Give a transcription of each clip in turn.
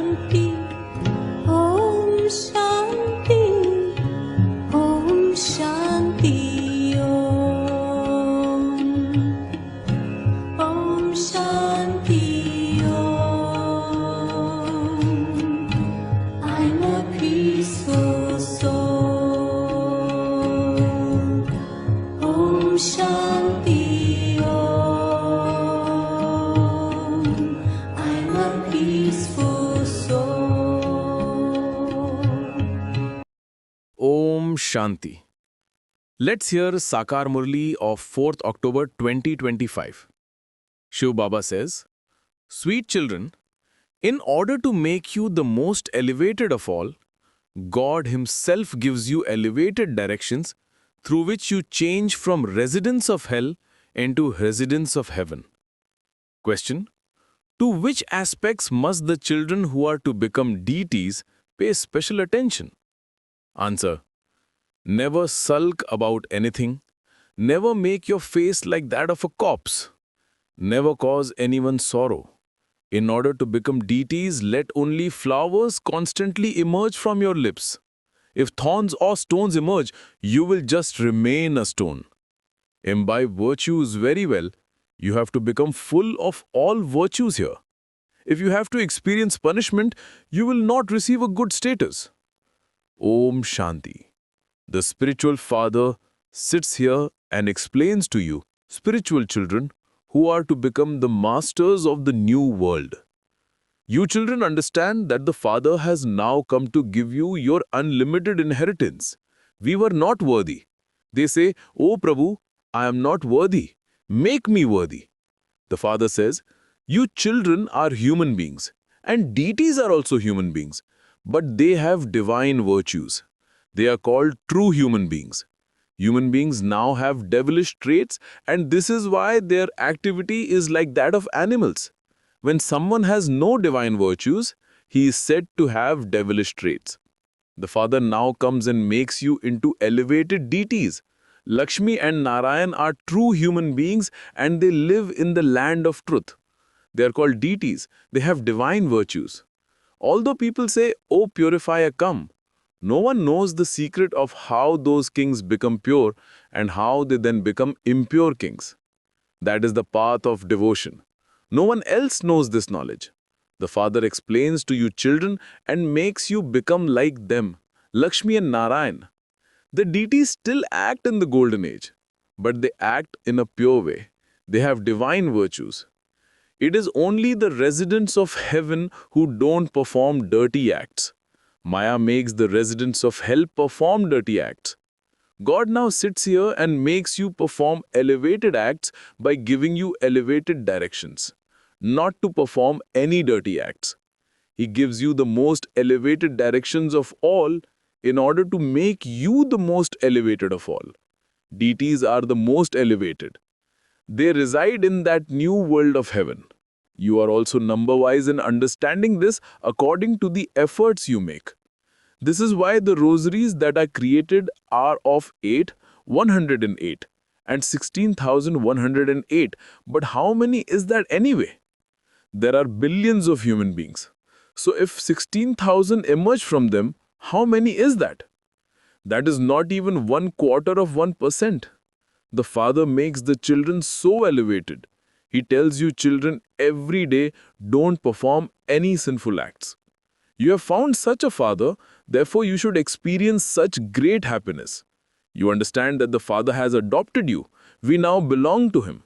Shanti, Om Shanti, Om Shanti, Om Shanti, I'm a peaceful soul. Om Shanti, I'm a peaceful soul. Om Shanti. Let's hear Sakar Murli of 4th October 2025. Shiv Baba says, Sweet children, in order to make you the most elevated of all, God Himself gives you elevated directions through which you change from residents of hell into residents of heaven. Question: to which aspects must the children who are to become deities pay special attention? Answer: never sulk about anything. Never make your face like that of a corpse. Never cause anyone sorrow. In order to become deities, let only flowers constantly emerge from your lips. If thorns or stones emerge, you will just remain a stone. Imbibe virtues very well. You have to become full of all virtues here. If you have to experience punishment, you will not receive a good status. Om Shanti. The spiritual father sits here and explains to you, spiritual children, who are to become the masters of the new world. You children understand that the Father has now come to give you your unlimited inheritance. We were not worthy. They say, "O Prabhu, I am not worthy. Make me worthy." The Father says, you children are human beings, and deities are also human beings, but they have divine virtues. They are called true human beings. Human beings now have devilish traits, and this is why their activity is like that of animals. When someone has no divine virtues, he is said to have devilish traits. The Father now comes and makes you into elevated deities. Lakshmi and Narayan are true human beings and they live in the land of truth. They are called deities. They have divine virtues. Although people say, "Oh, purifier, come," no one knows the secret of how those kings become pure and how they then become impure kings. That is the path of devotion. No one else knows this knowledge. The Father explains to you children and makes you become like them, Lakshmi and Narayan. The deities still act in the golden age, but they act in a pure way. They have divine virtues. It is only the residents of heaven who don't perform dirty acts. Maya makes the residents of hell perform dirty acts. God now sits here and makes you perform elevated acts by giving you elevated directions, not to perform any dirty acts. He gives you the most elevated directions of all in order to make you the most elevated of all. Deities are the most elevated. They reside in that new world of heaven. You are also number-wise in understanding this according to the efforts you make. This is why the rosaries that are created are of 8, 108 and 16,108. But how many is that anyway? There are billions of human beings. So if 16,000 emerge from them, how many is that? That is not even 1/4 of 1%. The Father makes the children so elevated. He tells you children every day, don't perform any sinful acts. You have found such a Father, therefore you should experience such great happiness. You understand that the Father has adopted you. We now belong to Him.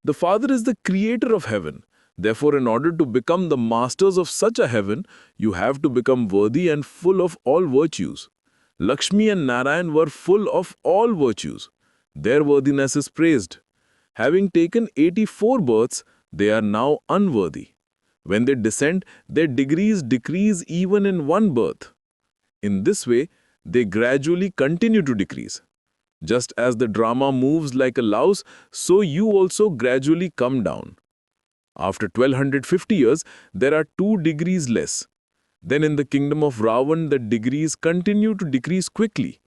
The Father is the creator of heaven. Therefore, in order to become the masters of such a heaven, you have to become worthy and full of all virtues. Lakshmi and Narayan were full of all virtues. Their worthiness is praised. Having taken 84 births, they are now unworthy. When they descend, their degrees decrease even in one birth. In this way, they gradually continue to decrease. Just as the drama moves like a louse, so you also gradually come down. After 1250 years, there are 2 degrees less. Then in the kingdom of Ravan, the degrees continue to decrease quickly.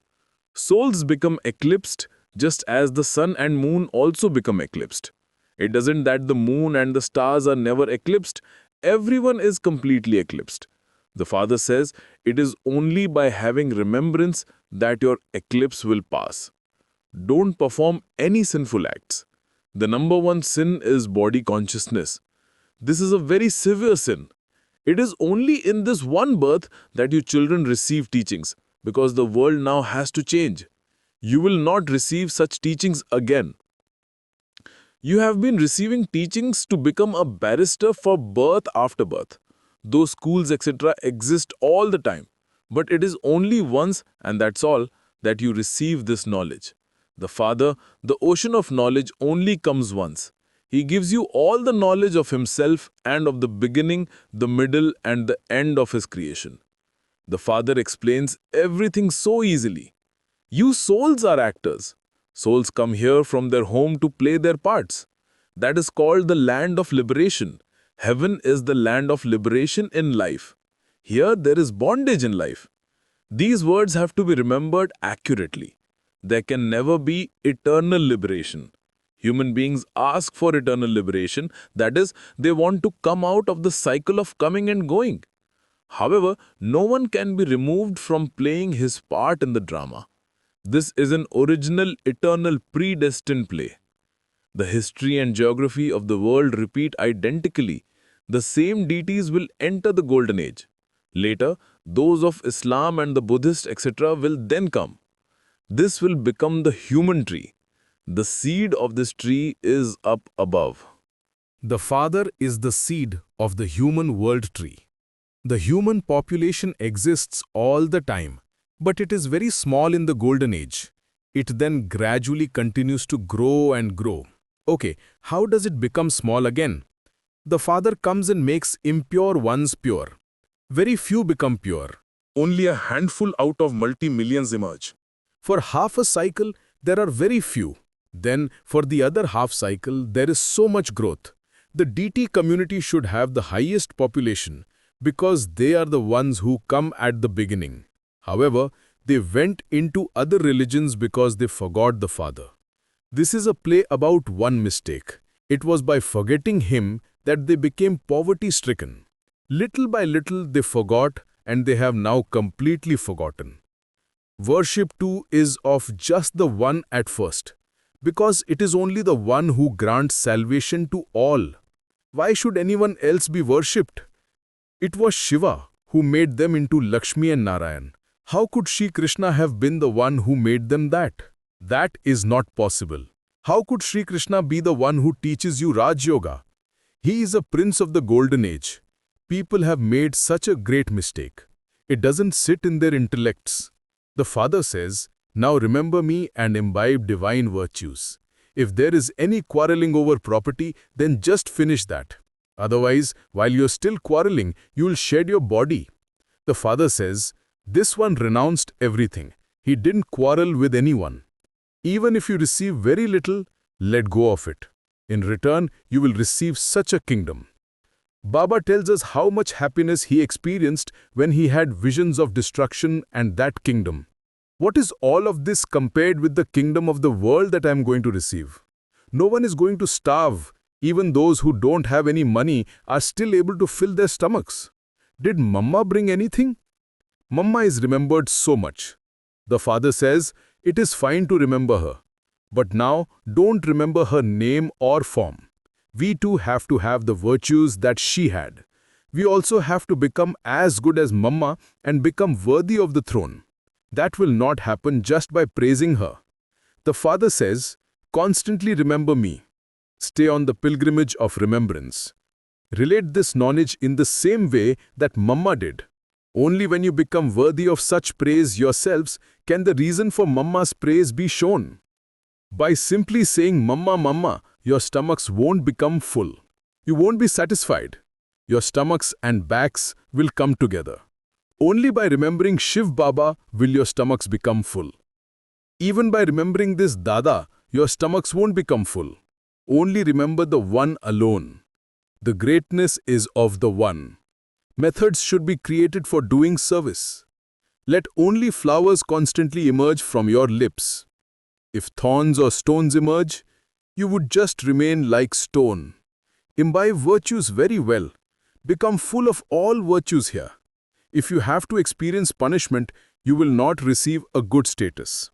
Souls become eclipsed just as the sun and moon also become eclipsed. It doesn't that the moon and the stars are never eclipsed. Everyone is completely eclipsed. The Father says it is only by having remembrance that your eclipse will pass. Don't perform any sinful acts. The number one sin is body consciousness. This is a very severe sin. It is only in this one birth that you children receive teachings, because the world now has to change. You will not receive such teachings again. You have been receiving teachings to become a barrister for birth after birth. Those schools, etc., exist all the time. But it is only once, and that's all, that you receive this knowledge. The Father, the ocean of knowledge, only comes once. He gives you all the knowledge of Himself and of the beginning, the middle, and the end of His creation. The Father explains everything so easily. You souls are actors. Souls come here from their home to play their parts. That is called the land of liberation. Heaven is the land of liberation in life. Here there is bondage in life. These words have to be remembered accurately. There can never be eternal liberation. Human beings ask for eternal liberation, that is, they want to come out of the cycle of coming and going. However, no one can be removed from playing his part in the drama. This is an original, eternal, predestined play. The history and geography of the world repeat identically. The same deities will enter the golden age. Later, those of Islam and the Buddhist, etc., will then come. This will become the human tree. The seed of this tree is up above. The Father is the seed of the human world tree. The human population exists all the time, but it is very small in the golden age. It then gradually continues to grow and grow. Okay, how does it become small again? The Father comes and makes impure ones pure. Very few become pure. Only a handful out of multi-millions emerge. For half a cycle, there are very few. Then, for the other half cycle, there is so much growth. The deity community should have the highest population because they are the ones who come at the beginning. However, they went into other religions because they forgot the Father. This is a play about one mistake. It was by forgetting Him that they became poverty-stricken. Little by little they forgot, and they have now completely forgotten. Worship too is of just the one at first, because it is only the one who grants salvation to all. Why should anyone else be worshipped? It was Shiva who made them into Lakshmi and Narayan. How could Shri Krishna have been the one who made them that? That is not possible. How could Shri Krishna be the one who teaches you Raj Yoga? He is a prince of the golden age. People have made such a great mistake. It doesn't sit in their intellects. The Father says, now remember me and imbibe divine virtues. If there is any quarreling over property, then just finish that. Otherwise, while you're still quarreling, you'll shed your body. The Father says, this one renounced everything. He didn't quarrel with anyone. Even if you receive very little, let go of it. In return, you will receive such a kingdom. Baba tells us how much happiness he experienced when he had visions of destruction and that kingdom. What is all of this compared with the kingdom of the world that I am going to receive? No one is going to starve. Even those who don't have any money are still able to fill their stomachs. Did Mama bring anything? Mama is remembered so much. The Father says, it is fine to remember her. But now, don't remember her name or form. We too have to have the virtues that she had. We also have to become as good as Mama and become worthy of the throne. That will not happen just by praising her. The Father says, constantly remember me. Stay on the pilgrimage of remembrance. Relate this knowledge in the same way that Mama did. Only when you become worthy of such praise yourselves can the reason for Mama's praise be shown. By simply saying Mama, Mama, your stomachs won't become full. You won't be satisfied. Your stomachs and backs will come together. Only by remembering Shiv Baba will your stomachs become full. Even by remembering this Dada, your stomachs won't become full. Only remember the one alone. The greatness is of the one. Methods should be created for doing service. Let only flowers constantly emerge from your lips. If thorns or stones emerge, you would just remain like stone. Imbibe virtues very well. Become full of all virtues here. If you have to experience punishment, you will not receive a good status.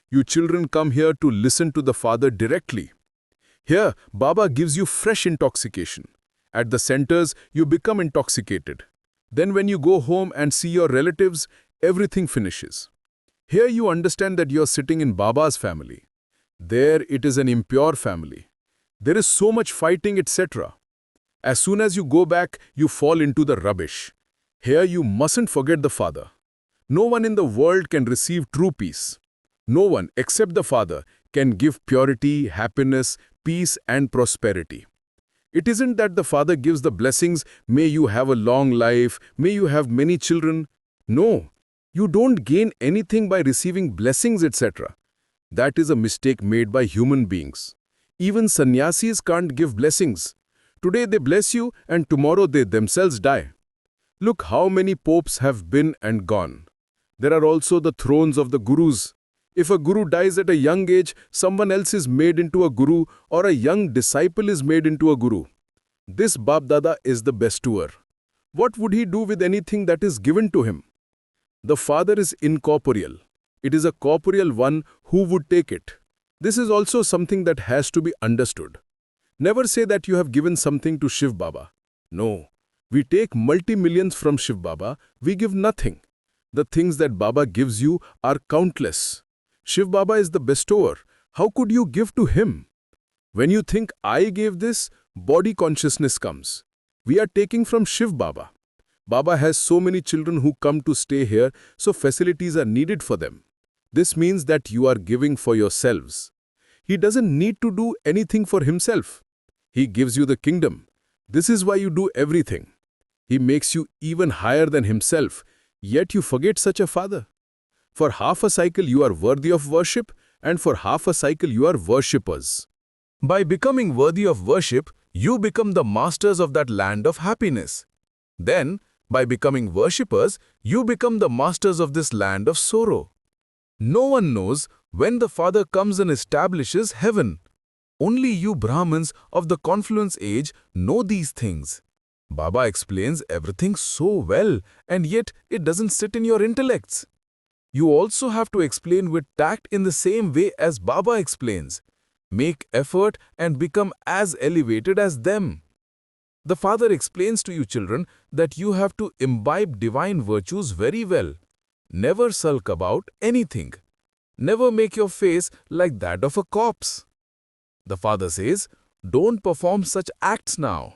You children come here to listen to the Father directly. Here, Baba gives you fresh intoxication. At the centers, you become intoxicated. Then when you go home and see your relatives, everything finishes. Here you understand that you are sitting in Baba's family. There it is an impure family. There is so much fighting, etc. As soon as you go back, you fall into the rubbish. Here you mustn't forget the Father. No one in the world can receive true peace. No one except the Father can give purity, happiness, peace and prosperity. It isn't that the Father gives the blessings, may you have a long life, may you have many children. No, you don't gain anything by receiving blessings, etc. That is a mistake made by human beings. Even sannyasis can't give blessings. Today they bless you and tomorrow they themselves die. Look how many popes have been and gone. There are also the thrones of the gurus. If a guru dies at a young age, someone else is made into a guru or a young disciple is made into a guru. This Bap Dada is the bestower. What would he do with anything that is given to him? The Father is incorporeal. It is a corporeal one who would take it. This is also something that has to be understood. Never say that you have given something to Shiv Baba. No, we take multi-millions from Shiv Baba, we give nothing. The things that Baba gives you are countless. Shiv Baba is the bestower. How could you give to him? When you think, I gave this, body consciousness comes. We are taking from Shiv Baba. Baba has so many children who come to stay here, so facilities are needed for them. This means that you are giving for yourselves. He doesn't need to do anything for himself. He gives you the kingdom. This is why you do everything. He makes you even higher than himself, yet you forget such a Father. For half a cycle you are worthy of worship, and for half a cycle you are worshippers. By becoming worthy of worship, you become the masters of that land of happiness. Then, by becoming worshippers, you become the masters of this land of sorrow. No one knows when the Father comes and establishes heaven. Only you Brahmins of the confluence age know these things. Baba explains everything so well, and yet it doesn't sit in your intellects. You also have to explain with tact in the same way as Baba explains. Make effort and become as elevated as them. The Father explains to you children that you have to imbibe divine virtues very well. Never sulk about anything. Never make your face like that of a corpse. The Father says, don't perform such acts now.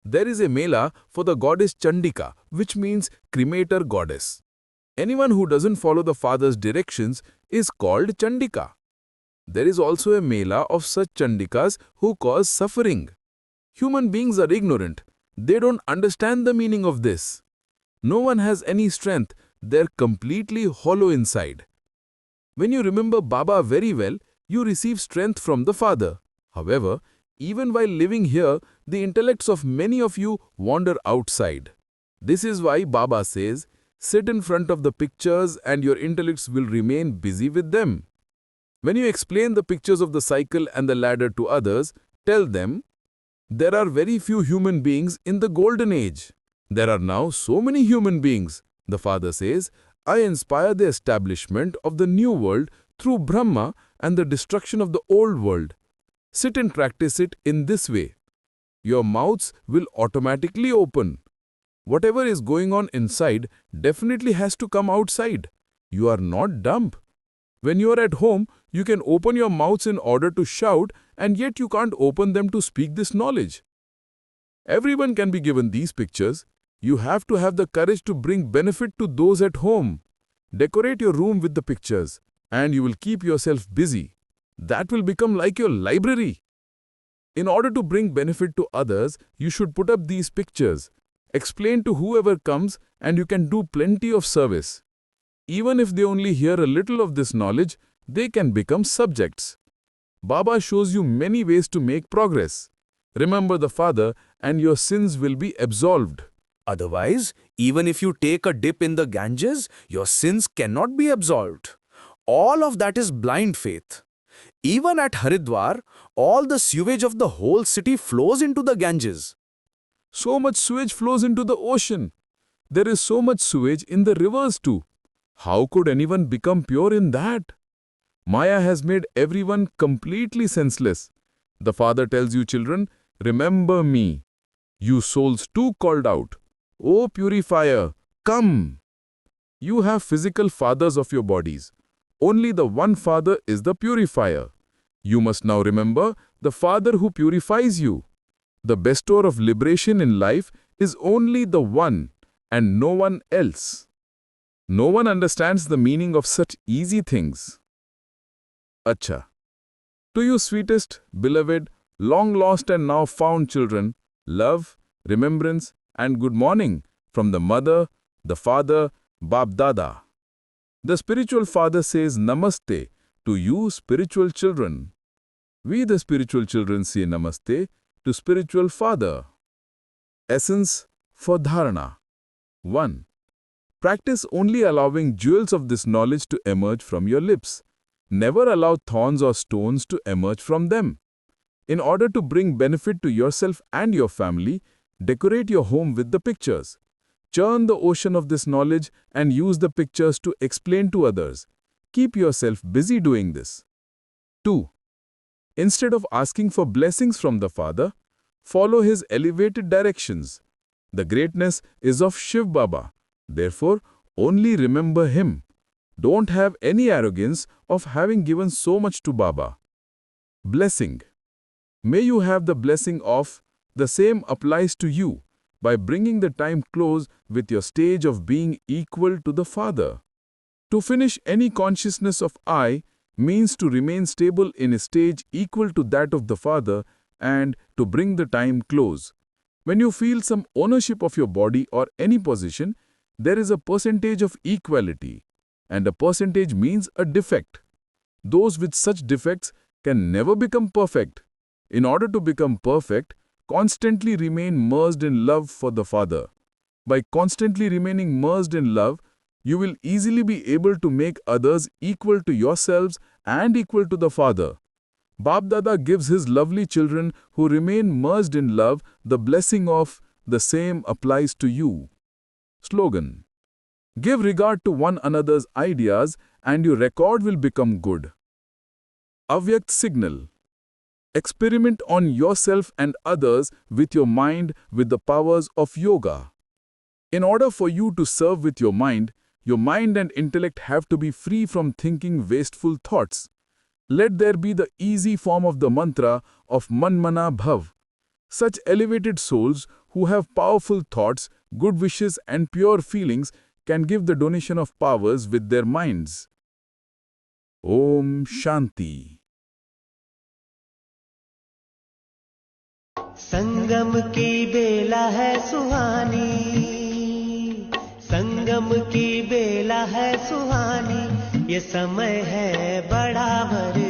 There is a mela for the goddess Chandika, which means cremator goddess. Anyone who doesn't follow the Father's directions is called Chandika. There is also a mela of such Chandikas who cause suffering. Human beings are ignorant. They don't understand the meaning of this. No one has any strength. They're completely hollow inside. When you remember Baba very well, you receive strength from the Father. However, even while living here, the intellects of many of you wander outside. This is why Baba says, sit in front of the pictures and your intellects will remain busy with them. When you explain the pictures of the cycle and the ladder to others, tell them, there are very few human beings in the golden age. There are now so many human beings. The Father says, I inspire the establishment of the new world through Brahma and the destruction of the old world. Sit and practice it in this way. Your mouths will automatically open. Whatever is going on inside definitely has to come outside. You are not dumb. When you are at home, you can open your mouths in order to shout, and yet you can't open them to speak this knowledge. Everyone can be given these pictures. You have to have the courage to bring benefit to those at home. Decorate your room with the pictures, and you will keep yourself busy. That will become like your library. In order to bring benefit to others, you should put up these pictures. Explain to whoever comes, and you can do plenty of service. Even if they only hear a little of this knowledge, they can become subjects. Baba shows you many ways to make progress. Remember the Father, and your sins will be absolved. Otherwise, even if you take a dip in the Ganges, your sins cannot be absolved. All of that is blind faith. Even at Haridwar, all the sewage of the whole city flows into the Ganges. So much sewage flows into the ocean. There is so much sewage in the rivers too. How could anyone become pure in that? Maya has made everyone completely senseless. The father tells you, children, remember me. You souls too called out. O purifier, come! You have physical fathers of your bodies. Only the one Father is the purifier. You must now remember the Father who purifies you. The bestower of liberation in life is only the one and no one else. No one understands the meaning of such easy things. Acha. To you sweetest, beloved, long-lost and now found children, love, remembrance and good morning from the mother, the father, Bab Dada. The spiritual father says Namaste to you spiritual children. We the spiritual children say Namaste to spiritual father. Essence for Dharana. 1. Practice only allowing jewels of this knowledge to emerge from your lips. Never allow thorns or stones to emerge from them. In order to bring benefit to yourself and your family, decorate your home with the pictures. Churn the ocean of this knowledge and use the pictures to explain to others. Keep yourself busy doing this. 2. Instead of asking for blessings from the Father, follow his elevated directions. The greatness is of Shiv Baba. Therefore, only remember him. Don't have any arrogance of having given so much to Baba. Blessing. May you have the blessing of, the same applies to you, by bringing the time close with your stage of being equal to the Father. To finish any consciousness of I means to remain stable in a stage equal to that of the Father and to bring the time close. When you feel some ownership of your body or any position, there is a percentage of equality, and a percentage means a defect. Those with such defects can never become perfect. In order to become perfect, constantly remain merged in love for the Father. By constantly remaining merged in love, you will easily be able to make others equal to yourselves and equal to the Father. Bab Dada gives his lovely children who remain merged in love the blessing of, the same applies to you. Slogan. Give regard to one another's ideas and your record will become good. Avyakt signal. Experiment on yourself and others with your mind with the powers of yoga. In order for you to serve with your mind and intellect have to be free from thinking wasteful thoughts. Let there be the easy form of the mantra of Manmana Bhav. Such elevated souls who have powerful thoughts, good wishes and pure feelings can give the donation of powers with their minds. Om Shanti. संगम की बेला है सुहानी, संगम की बेला है सुहानी, ये समय है बड़ा